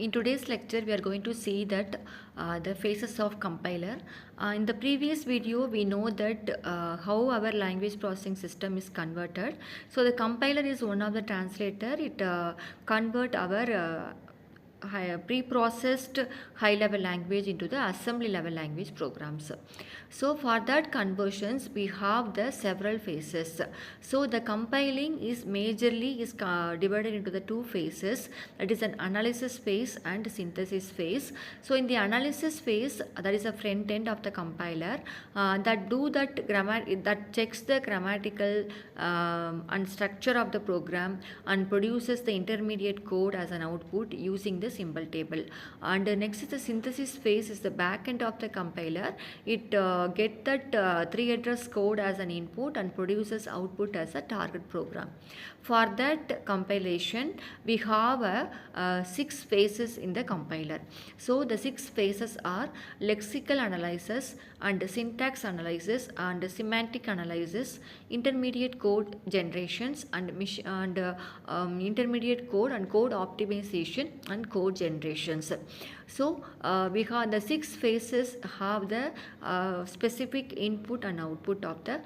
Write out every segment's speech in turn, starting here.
In today's lecture, we are going to see that the phases of compiler. In the previous video, we know that how our language processing system is converted. So the compiler is one of the translator. It convert our pre-processed high-level language into the assembly level language programs. So for that conversions we have the several phases. So the compiling is majorly divided into the two phases, that is an analysis phase and synthesis phase. So in the analysis phase, that is a front end of the compiler that checks the grammatical and structure of the program and produces the intermediate code as an output using the symbol table. And next is the synthesis phase, is the back end of the compiler. It get that 3 address code as an input and produces output as a target program. For that compilation, we have 6 phases in the compiler. So the 6 phases are lexical analysis and syntax analysis and semantic analysis, intermediate code generations and intermediate code and code optimization and code generations. So we have the 6 phases have the specific input and output of the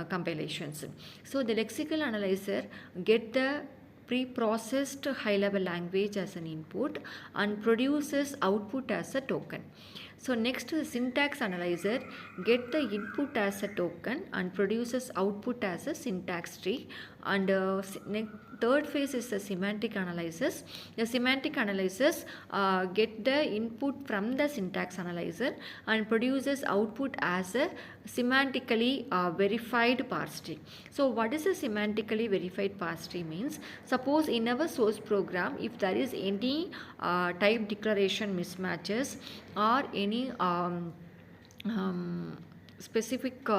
compilations. So the lexical analyzer get the pre-processed high-level language as an input and produces output as a token. So next, the syntax analyzer get the input as a token and produces output as a syntax tree. And third phase is the semantic analysis. The semantic analysis get the input from the syntax analyzer and produces output as a semantically verified parse tree. So what is a semantically verified parse tree means? Suppose in our source program, if there is any type declaration mismatches or any specific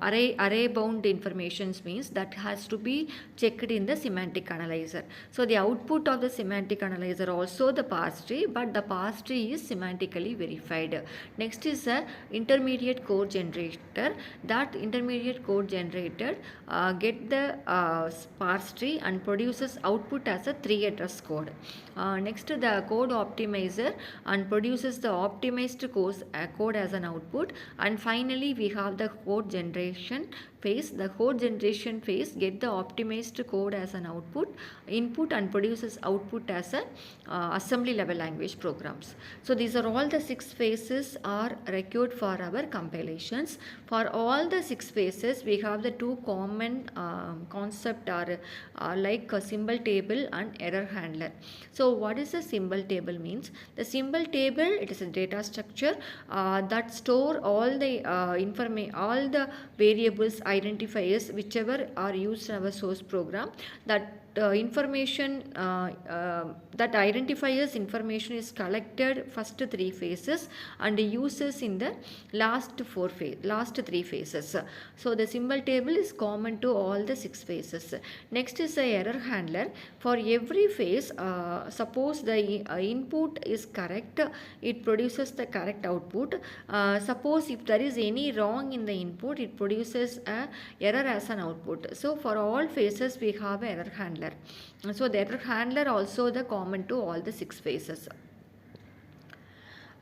array bound informations, means that has to be checked in the semantic analyzer. So the output of the semantic analyzer also the parse tree, but the parse tree is semantically verified. Next is the intermediate code generator. That intermediate code generator get the parse tree and produces output as a 3 address code. Next, the code optimizer and produces the optimized code as an output. And finally, we have the code generation phase. The code generation phase get the optimized code as an input and produces output as a assembly level language programs. So these are all the 6 phases are required for our compilations. For all the 6 phases, we have the 2 common concept are like a symbol table and error handler. So what is a symbol table means? The symbol table, it is a data structure that store all the all the variables, identifiers, whichever are used in our source program. That information that identifiers information is collected first 3 phases and uses in the last 3 phases. So the symbol table is common to all the 6 phases. Next is the error handler. For every phase, suppose the input is correct, it produces the correct output. Suppose if there is any wrong in the input, it produces a error as an output. So for all phases, we have error handler. So the error handler also the common to all the 6 phases.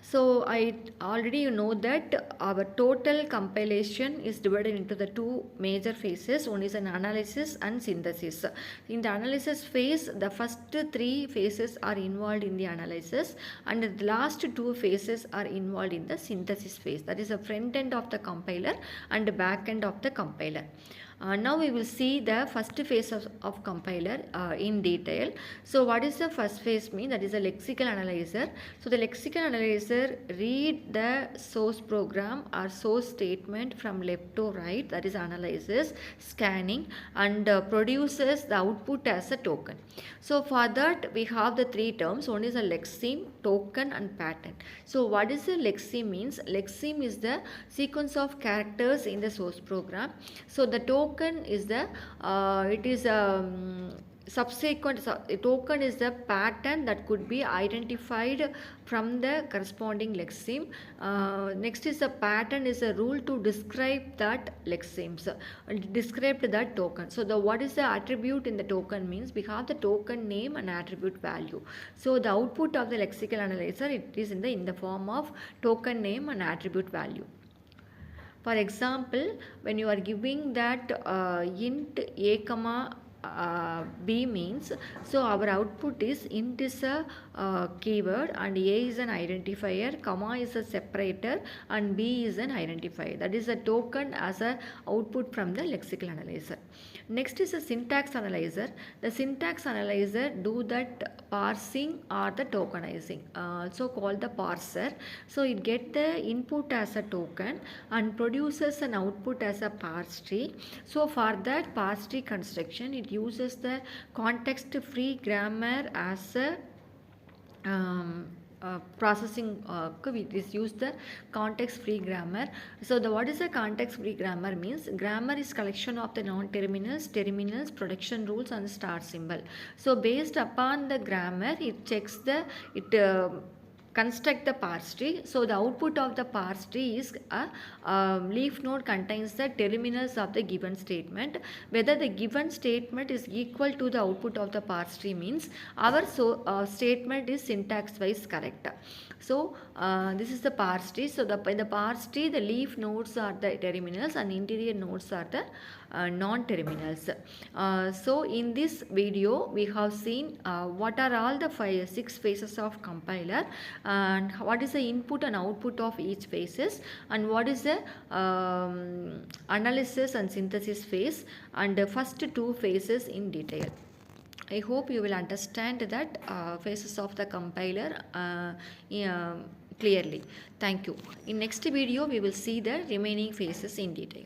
So I already know that our total compilation is divided into the 2 major phases. One is an analysis and synthesis. In the analysis phase, the first 3 phases are involved in the analysis and the last 2 phases are involved in the synthesis phase. That is the front end of the compiler and the back end of the compiler. Now we will see the first phase of compiler in detail. So what is the first phase mean? That is a lexical analyzer. So the lexical analyzer read the source program or source statement from left to right, that is analyzes, scanning and produces the output as a token. So for that we have the 3 terms. One is a lexeme, token and pattern. So what is a lexeme means? Lexeme is the sequence of characters in the source program. So the token is the it is a subsequent token is the pattern that could be identified from the corresponding lexeme. Next is the pattern is a rule to describe that lexemes, describe that token. So the what is the attribute in the token means we have the token name and attribute value. So the output of the lexical analyzer, it is in the form of token name and attribute value. For example, when you are giving that int a comma b means, so our output is int is a keyword and a is an identifier, comma is a separator and b is an identifier. That is a token as a output from the lexical analyzer. Next is a syntax analyzer. The syntax analyzer do that parsing or the tokenizing, also called the parser. So it get the input as a token and produces an output as a parse tree. So for that parse tree construction, it uses the context free grammar as a processing. We just use the context free grammar. So the what is a context free grammar means? Grammar is collection of the non-terminals, terminals, production rules and star symbol. So based upon the grammar, it checks the construct the parse tree. So the output of the parse tree is a leaf node contains the terminals of the given statement. Whether the given statement is equal to the output of the parse tree means our statement is syntax wise correct. So this is the parse tree. So in the parse tree, the leaf nodes are the terminals and interior nodes are the non-terminals. So in this video we have seen what are all the 6 phases of compiler and what is the input and output of each phases and what is the analysis and synthesis phase and the first 2 phases in detail. I hope you will understand that phases of the compiler clearly. Thank you. In next video we will see the remaining phases in detail.